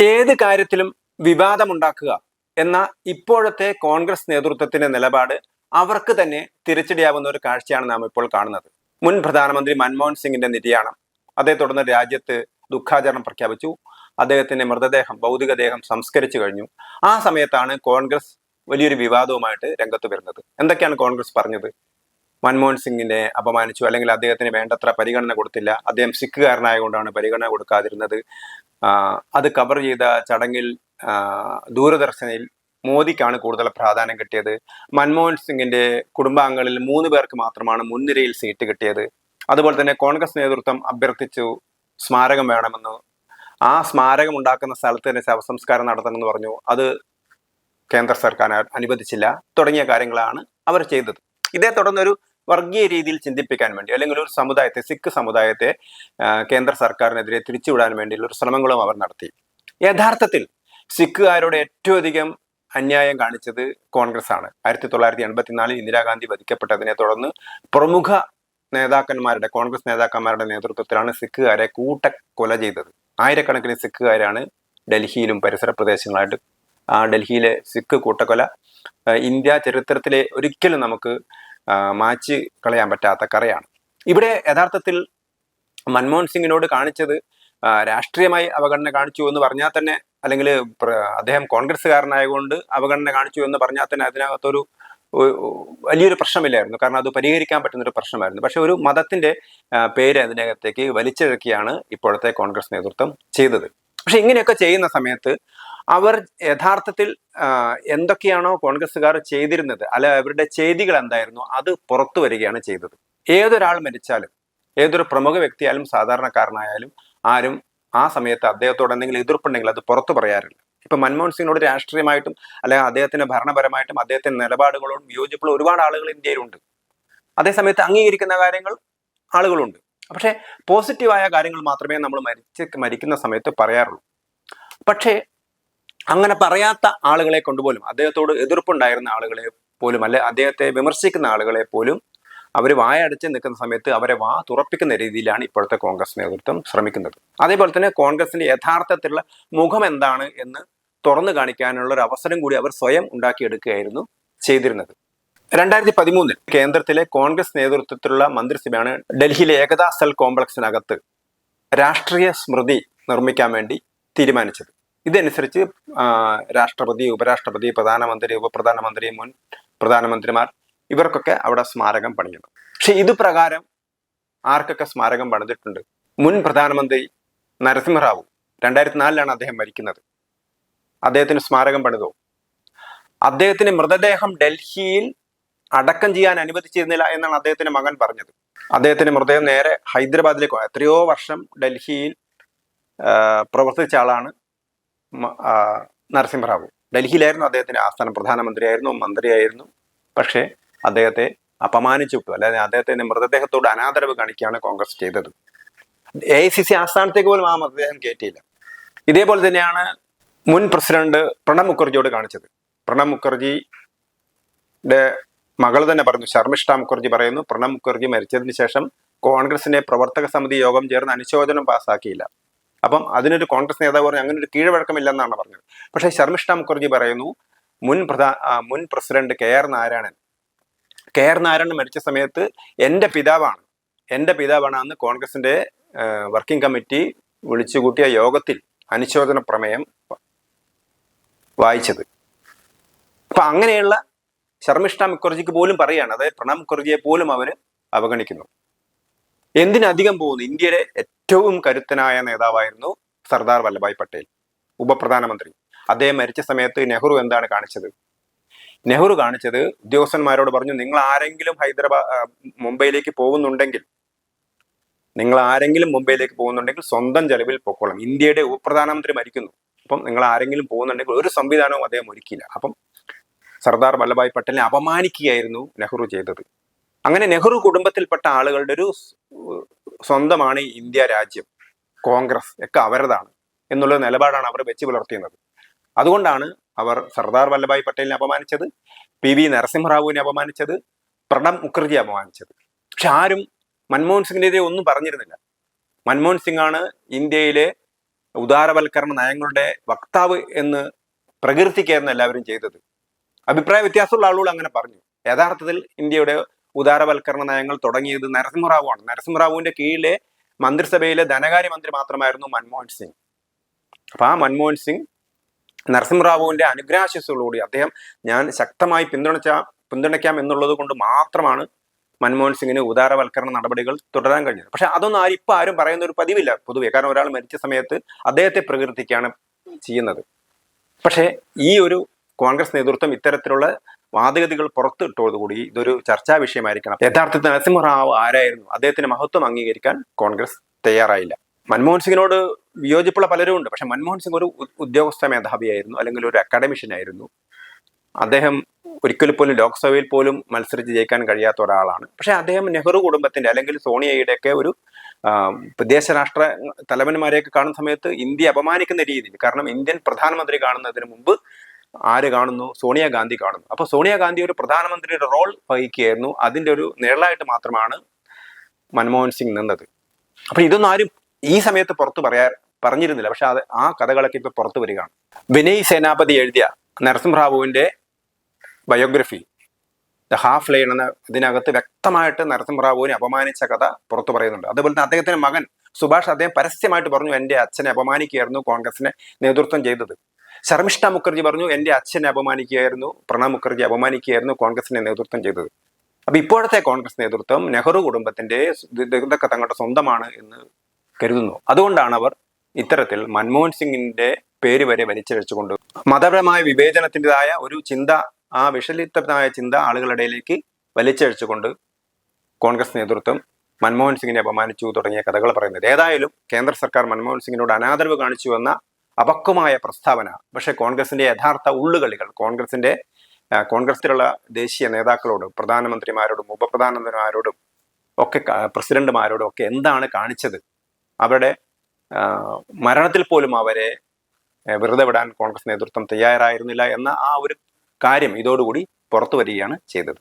ഏത് കാര്യത്തിലും വിവാദമുണ്ടാക്കുക എന്ന ഇപ്പോഴത്തെ കോൺഗ്രസ് നേതൃത്വത്തിന്റെ നിലപാട് അവർക്ക് തന്നെ തിരിച്ചടിയാവുന്ന ഒരു കാഴ്ചയാണ് നാം ഇപ്പോൾ കാണുന്നത്. മുൻ പ്രധാനമന്ത്രി മൻമോഹൻ സിംഗിന്റെ നിര്യാണം, അതേ തുടർന്ന് രാജ്യത്ത് ദുഃഖാചരണം പ്രഖ്യാപിച്ചു. അദ്ദേഹത്തിന്റെ മൃതദേഹം, ഭൗതികദേഹം സംസ്കരിച്ചു കഴിഞ്ഞു. ആ സമയത്താണ് കോൺഗ്രസ് വലിയൊരു വിവാദവുമായിട്ട് രംഗത്ത് വരുന്നത്. എന്തൊക്കെയാണ് കോൺഗ്രസ് പറഞ്ഞത്? മൻമോഹൻ സിംഗിനെ അപമാനിച്ചു, അല്ലെങ്കിൽ അദ്ദേഹത്തിന് വേണ്ടത്ര പരിഗണന കൊടുത്തില്ല, അദ്ദേഹം സിഖുകാരനായതുകൊണ്ടാണ് പരിഗണന കൊടുക്കാതിരുന്നത്. അത് കവർ ചെയ്ത ചടങ്ങിൽ ദൂരദർശനിൽ മോദിക്കാണ് കൂടുതൽ പ്രാധാന്യം കിട്ടിയത്. മൻമോഹൻ സിംഗിന്റെ കുടുംബാംഗങ്ങളിൽ 3 പേർക്ക് മാത്രമാണ് മുൻനിരയിൽ സീറ്റ് കിട്ടിയത്. അതുപോലെ തന്നെ കോൺഗ്രസ് നേതൃത്വം അഭ്യർത്ഥിച്ചു സ്മാരകം വേണമെന്ന്. ആ സ്മാരകം ഉണ്ടാക്കുന്ന സ്ഥലത്ത് തന്നെ ശവസംസ്കാരം നടത്തണമെന്ന് പറഞ്ഞു. അത് കേന്ദ്ര സർക്കാർ അനുവദിച്ചില്ല. തുടങ്ങിയ കാര്യങ്ങളാണ് അവർ ചെയ്തത്. ഇതേ തുടർന്നൊരു വർഗീയ രീതിയിൽ ചിന്തിപ്പിക്കാൻ വേണ്ടി, അല്ലെങ്കിൽ ഒരു സമുദായത്തെ, സിഖ് സമുദായത്തെ കേന്ദ്ര സർക്കാരിനെതിരെ തിരിച്ചുവിടാൻ വേണ്ടിയുള്ള ഒരു ശ്രമങ്ങളും അവർ നടത്തി. യഥാർത്ഥത്തിൽ സിഖുകാരോട് ഏറ്റവും അധികം അന്യായം കാണിച്ചത് കോൺഗ്രസ് ആണ്. 1984 ഇന്ദിരാഗാന്ധി വധിക്കപ്പെട്ടതിനെ തുടർന്ന് പ്രമുഖ നേതാക്കന്മാരുടെ, കോൺഗ്രസ് നേതാക്കന്മാരുടെ നേതൃത്വത്തിലാണ് സിഖുകാരെ കൂട്ടക്കൊല ചെയ്തത്. ആയിരക്കണക്കിന് സിഖുകാരാണ് ഡൽഹിയിലും പരിസര പ്രദേശങ്ങളായിട്ട്. ആ ഡൽഹിയിലെ സിഖ് കൂട്ടക്കൊല ഇന്ത്യ ചരിത്രത്തിലെ ഒരിക്കലും നമുക്ക് മാച്ച് കളയാൻ പറ്റാത്ത കറയാണ്. ഇവിടെ യഥാർത്ഥത്തിൽ മൻമോഹൻ സിംഗിനോട് കാണിച്ചത് രാഷ്ട്രീയമായി അവഗണന കാണിച്ചു എന്ന് പറഞ്ഞാൽ തന്നെ, അല്ലെങ്കിൽ അദ്ദേഹം കോൺഗ്രസ്സുകാരനായതുകൊണ്ട് അവഗണന കാണിച്ചു എന്ന് പറഞ്ഞാൽ തന്നെ അതിനകത്തൊരു വലിയൊരു പ്രശ്നമില്ലായിരുന്നു. കാരണം അത് പരിഹരിക്കാൻ പറ്റുന്നൊരു പ്രശ്നമായിരുന്നു. പക്ഷെ ഒരു മതത്തിന്റെ പേര് അതിനകത്തേക്ക് വലിച്ചിഴക്കിയാണ് ഇപ്പോഴത്തെ കോൺഗ്രസ് നേതൃത്വം ചെയ്തത്. പക്ഷെ ഇങ്ങനെയൊക്കെ ചെയ്യുന്ന സമയത്ത് അവർ യഥാർത്ഥത്തിൽ എന്തൊക്കെയാണോ കോൺഗ്രസ്സുകാർ ചെയ്തിരുന്നത്, അല്ല അവരുടെ ചെയ്തികൾ എന്തായിരുന്നു, അത് പുറത്തു വരികയാണ് ചെയ്തത്. ഏതൊരാൾ മരിച്ചാലും, ഏതൊരു പ്രമുഖ വ്യക്തിയായാലും സാധാരണക്കാരനായാലും ആരും ആ സമയത്ത് അദ്ദേഹത്തോട് എന്തെങ്കിലും എതിർപ്പുണ്ടെങ്കിൽ അത് പുറത്തു പറയാറില്ല. ഇപ്പൊ മൻമോഹൻ സിംഗിനോട് രാഷ്ട്രീയമായിട്ടും അല്ലെങ്കിൽ അദ്ദേഹത്തിന്റെ ഭരണപരമായിട്ടും അദ്ദേഹത്തിന്റെ നിലപാടുകളോടും വിയോജിപ്പുള്ള ഒരുപാട് ആളുകൾ ഇന്ത്യയിലുണ്ട്. അതേസമയത്ത് അംഗീകരിക്കുന്ന കാര്യങ്ങൾ ആളുകളുണ്ട്. പക്ഷെ പോസിറ്റീവായ കാര്യങ്ങൾ മാത്രമേ നമ്മൾ മരിക്കുന്ന സമയത്ത് പറയാറുള്ളൂ. പക്ഷേ അങ്ങനെ പറയാത്ത ആളുകളെ കൊണ്ടുപോലും, അദ്ദേഹത്തോട് എതിർപ്പുണ്ടായിരുന്ന ആളുകളെ പോലും, അല്ലെ അദ്ദേഹത്തെ വിമർശിക്കുന്ന ആളുകളെ പോലും അവർ വായടച്ച് നിൽക്കുന്ന സമയത്ത് അവരെ തുറപ്പിക്കുന്ന രീതിയിലാണ് ഇപ്പോഴത്തെ കോൺഗ്രസ് നേതൃത്വം ശ്രമിക്കുന്നത്. അതേപോലെ തന്നെ കോൺഗ്രസിന്റെ യഥാർത്ഥത്തിലുള്ള മുഖം എന്താണ് എന്ന് തുറന്നു കാണിക്കാനുള്ള ഒരു അവസരം കൂടി അവർ സ്വയം ഉണ്ടാക്കിയെടുക്കുകയായിരുന്നു ചെയ്തിരുന്നത്. 2013 കേന്ദ്രത്തിലെ കോൺഗ്രസ് നേതൃത്വത്തിലുള്ള മന്ത്രിസഭയാണ് ഡൽഹിയിലെ ഏകതാ സ്ഥൽ കോംപ്ലക്സിനകത്ത് രാഷ്ട്രീയ സ്മൃതി നിർമ്മിക്കാൻ വേണ്ടി തീരുമാനിച്ചത്. ഇതനുസരിച്ച് രാഷ്ട്രപതി, ഉപരാഷ്ട്രപതി, പ്രധാനമന്ത്രി, ഉപപ്രധാനമന്ത്രി, മുൻ പ്രധാനമന്ത്രിമാർ ഇവർക്കൊക്കെ അവിടെ സ്മാരകം പണിയുന്നു. പക്ഷെ ഇത് പ്രകാരം ആർക്കൊക്കെ സ്മാരകം പണിതിട്ടുണ്ട്? മുൻ പ്രധാനമന്ത്രി നരസിംഹറാവു 2004 അദ്ദേഹം മരിക്കുന്നത്. അദ്ദേഹത്തിന് സ്മാരകം പണിതോ? അദ്ദേഹത്തിന് മൃതദേഹം ഡൽഹിയിൽ അടക്കം ചെയ്യാൻ അനുവദിച്ചിരുന്നില്ല എന്നാണ് അദ്ദേഹത്തിന്റെ മകൻ പറഞ്ഞത്. അദ്ദേഹത്തിന്റെ മൃതദേഹം നേരെ ഹൈദരാബാദിലേക്ക്, എത്രയോ വർഷം ഡൽഹിയിൽ പ്രവർത്തിച്ച ആളാണ് നരസിംഹറാവു. ഡൽഹിയിലായിരുന്നു അദ്ദേഹത്തിന്റെ ആസ്ഥാനം, പ്രധാനമന്ത്രിയായിരുന്നു, മന്ത്രിയായിരുന്നു. പക്ഷേ അദ്ദേഹത്തെ അപമാനിച്ചു വിട്ടു, അല്ലാതെ അദ്ദേഹത്തിന്റെ മൃതദേഹത്തോട് അനാദരവ് കാണിക്കുകയാണ് കോൺഗ്രസ് ചെയ്തത്. AICC ആസ്ഥാനത്തേക്ക് പോലും ആ മൃതദേഹം കയറ്റിയില്ല. ഇതേപോലെ തന്നെയാണ് മുൻ പ്രസിഡന്റ് പ്രണബ് മുഖർജിയോട് കാണിച്ചത്. പ്രണബ് മുഖർജിയുടെ മകൾ തന്നെ പറഞ്ഞു, ശർമിഷ്ഠ മുഖർജി പറയുന്നു, പ്രണബ് മുഖർജി മരിച്ചതിന് ശേഷം കോൺഗ്രസിന്റെ പ്രവർത്തക സമിതി യോഗം ചേർന്ന് അനുശോചനം പാസ്സാക്കിയില്ല. അപ്പം അതിനൊരു കോൺഗ്രസ് നേതാവ് പറഞ്ഞു അങ്ങനെ ഒരു കീഴ്വഴക്കമില്ലെന്നാണ് പറഞ്ഞത്. പക്ഷേ ശർമിഷ്ഠ മുഖർജി പറയുന്നു, മുൻ പ്രസിഡന്റ് KR നാരായണൻ മരിച്ച സമയത്ത് എൻ്റെ പിതാവാണ് അന്ന് കോൺഗ്രസിന്റെ വർക്കിംഗ് കമ്മിറ്റി വിളിച്ചുകൂട്ടിയ യോഗത്തിൽ അനുശോചന പ്രമേയം വായിച്ചത്. അപ്പൊ അങ്ങനെയുള്ള ശർമിഷ്ഠ മുഖർജിക്ക് പോലും പറയുകയാണ്, അതായത് പ്രണബ് മുഖർജിയെ പോലും അവര് അവഗണിക്കുന്നു. എന്തിനധികം പോകുന്നു? ഇന്ത്യയുടെ ഏറ്റവും കരുത്തനായ നേതാവായിരുന്നു സർദാർ വല്ലഭായ് പട്ടേൽ, ഉപപ്രധാനമന്ത്രി. അദ്ദേഹം മരിച്ച സമയത്ത് നെഹ്റു എന്താണ് കാണിച്ചത്? നെഹ്റു കാണിച്ചത് ഉദ്യോഗസ്ഥന്മാരോട് പറഞ്ഞു, നിങ്ങൾ ആരെങ്കിലും മുംബൈയിലേക്ക് പോകുന്നുണ്ടെങ്കിൽ സ്വന്തം ചെലവിൽ പൊക്കോളാം. ഇന്ത്യയുടെ ഉപപ്രധാനമന്ത്രി മരിക്കുന്നു, അപ്പം നിങ്ങൾ ആരെങ്കിലും പോകുന്നുണ്ടെങ്കിൽ ഒരു സംവിധാനവും അദ്ദേഹം ഒരുക്കിയില്ല. അപ്പം സർദാർ വല്ലഭായ് പട്ടേലിനെ അപമാനിക്കുകയായിരുന്നു നെഹ്റു ചെയ്തത്. അങ്ങനെ നെഹ്റു കുടുംബത്തിൽപ്പെട്ട ആളുകളുടെ ഒരു സ്വന്തമാണ് ഇന്ത്യ രാജ്യം, കോൺഗ്രസ് ഒക്കെ അവരതാണ് എന്നുള്ള നിലപാടാണ് അവർ വെച്ച് പുലർത്തിയത്. അതുകൊണ്ടാണ് അവർ സർദാർ വല്ലഭായ് പട്ടേലിനെ അപമാനിച്ചത്, PV നരസിംഹറാവുവിനെ അപമാനിച്ചത്, പ്രണബ് മുഖർജിയെ അപമാനിച്ചത്. പക്ഷെ ആരും മൻമോഹൻ സിംഗിനെതിരെ ഒന്നും പറഞ്ഞിരുന്നില്ല. മൻമോഹൻ സിംഗ് ആണ് ഇന്ത്യയിലെ ഉദാരവൽക്കരണ നയങ്ങളുടെ വക്താവ് എന്ന് പ്രകീർത്തിക്കുകയായിരുന്നു എല്ലാവരും ചെയ്തത്. അഭിപ്രായ വ്യത്യാസമുള്ള ആളുകൾ അങ്ങനെ പറഞ്ഞു. യഥാർത്ഥത്തിൽ ഇന്ത്യയുടെ ഉദാരവൽക്കരണ നയങ്ങൾ തുടങ്ങിയത് നരസിംഹറാവുവാണ്. നരസിംഹറാവുവിന്റെ കീഴിലെ മന്ത്രിസഭയിലെ ധനകാര്യമന്ത്രി മാത്രമായിരുന്നു മൻമോഹൻ സിംഗ്. അപ്പൊ ആ മൻമോഹൻ സിംഗ് നരസിംഹറാവുവിന്റെ അനുഗ്രഹാശിസ്സുകളോടുകൂടി അദ്ദേഹം ഞാൻ ശക്തമായി പിന്തുണയ്ക്കാം എന്നുള്ളത് കൊണ്ട് മാത്രമാണ് മൻമോഹൻ സിംഗിന് ഉദാരവൽക്കരണ നടപടികൾ തുടരാൻ കഴിഞ്ഞത്. പക്ഷെ അതൊന്നും ആരും പറയുന്ന ഒരു പതിവില്ല പൊതുവെ. കാരണം ഒരാൾ മരിച്ച സമയത്ത് അദ്ദേഹത്തെ പ്രകീർത്തിക്കുകയാണ് ചെയ്യുന്നത്. പക്ഷേ ഈ ഒരു കോൺഗ്രസ് നേതൃത്വം ഇത്തരത്തിലുള്ള വാദഗതികൾ പുറത്തിട്ടതോടുകൂടി ഇതൊരു ചർച്ചാ വിഷയമായിരിക്കണം. യഥാർത്ഥത്തിൽ നരസിംഹറാവു ആരായിരുന്നു, അദ്ദേഹത്തിന്റെ മഹത്വം അംഗീകരിക്കാൻ കോൺഗ്രസ് തയ്യാറായില്ല. മൻമോഹൻ സിംഗിനോട് വിയോജിപ്പുള്ള പലരും ഉണ്ട്. പക്ഷെ മൻമോഹൻ സിംഗ് ഒരു ഉദ്യോഗസ്ഥ മേധാവിയായിരുന്നു, അല്ലെങ്കിൽ ഒരു അക്കാഡമിഷ്യൻ ആയിരുന്നു. അദ്ദേഹം ഒരിക്കൽ പോലും ലോക്സഭയിൽ പോലും മത്സരിച്ച് ജയിക്കാൻ കഴിയാത്ത ഒരാളാണ്. പക്ഷെ അദ്ദേഹം നെഹ്റു കുടുംബത്തിന്റെ അല്ലെങ്കിൽ സോണിയയുടെ ഒക്കെ ഒരു വിദേശ രാഷ്ട്ര തലവന്മാരെയൊക്കെ കാണുന്ന സമയത്ത് ഇന്ത്യ അപമാനിക്കുന്ന രീതിയിൽ, കാരണം ഇന്ത്യൻ പ്രധാനമന്ത്രി കാണുന്നതിന് മുമ്പ് ആര് കാണുന്നു? സോണിയാഗാന്ധി കാണുന്നു. അപ്പൊ സോണിയാഗാന്ധി ഒരു പ്രധാനമന്ത്രിയുടെ റോൾ വഹിക്കുകയായിരുന്നു. അതിന്റെ ഒരു നിഴലായിട്ട് മാത്രമാണ് മൻമോഹൻ സിംഗ് നിന്നത്. അപ്പൊ ഇതൊന്നും ആരും ഈ സമയത്ത് പറഞ്ഞിരുന്നില്ല. പക്ഷെ ആ കഥകളൊക്കെ ഇപ്പൊ പുറത്തു വരികയാണ്. വിനയ് സേനാപതി എഴുതിയ നരസിംഹറാവുവിന്റെ ബയോഗ്രഫി ദ ഹാഫ് ലൈൻ എന്ന ഇതിനകത്ത് വ്യക്തമായിട്ട് നരസിംഹറാവുവിനെ അപമാനിച്ച കഥ പുറത്തു പറയുന്നുണ്ട്. അതുപോലെ തന്നെ അദ്ദേഹത്തിന്റെ മകൻ സുഭാഷ്, അദ്ദേഹം പരസ്യമായിട്ട് പറഞ്ഞു എന്റെ അച്ഛനെ അപമാനിക്കുകയായിരുന്നു കോൺഗ്രസിനെ നേതൃത്വം ചെയ്തത്. ശർമിഷ്ഠ മുഖർജി പറഞ്ഞു എന്റെ അച്ഛനെ അപമാനിക്കുകയായിരുന്നു, പ്രണബ് മുഖർജി അപമാനിക്കുകയായിരുന്നു കോൺഗ്രസിനെ നേതൃത്വം ചെയ്തത്. അപ്പൊ ഇപ്പോഴത്തെ കോൺഗ്രസ് നേതൃത്വം നെഹ്റു കുടുംബത്തിന്റെ ഇതൊക്കെ തങ്ങളുടെ സ്വന്തമാണ് എന്ന് കരുതുന്നു. അതുകൊണ്ടാണ് അവർ ഇത്തരത്തിൽ മൻമോഹൻ സിംഗിന്റെ പേര് വരെ വലിച്ചഴിച്ചുകൊണ്ട് മതപരമായ വിവേചനത്തിൻ്റെതായ ഒരു ചിന്ത, ആ വിഷലിപ്തമായ ചിന്ത ആളുകളുടെ ഇടയിലേക്ക് വലിച്ചഴിച്ചുകൊണ്ട് കോൺഗ്രസ് നേതൃത്വം മൻമോഹൻ സിംഗിനെ അപമാനിച്ചു തുടങ്ങിയ കഥകൾ പറയുന്നത്. ഏതായാലും കേന്ദ്ര സർക്കാർ മൻമോഹൻ സിംഗിനോട് അനാദരവ് കാണിച്ചു എന്ന അപക്വമായ പ്രസ്താവന പക്ഷെ കോൺഗ്രസിന്റെ യഥാർത്ഥ ഉള്ളുകളികൾ, കോൺഗ്രസിലുള്ള ദേശീയ നേതാക്കളോടും പ്രധാനമന്ത്രിമാരോടും ഉപപ്രധാനമന്ത്രിമാരോടും ഒക്കെ പ്രസിഡന്റുമാരോടും ഒക്കെ എന്താണ് കാണിച്ചത്? അവരുടെ മരണത്തിൽ പോലും അവരെ വെറുതെ വിടാൻ കോൺഗ്രസ് നേതൃത്വം തയ്യാറായിരുന്നില്ല എന്ന ആ ഒരു കാര്യം ഇതോടുകൂടി പുറത്തു വരികയാണ് ചെയ്തത്.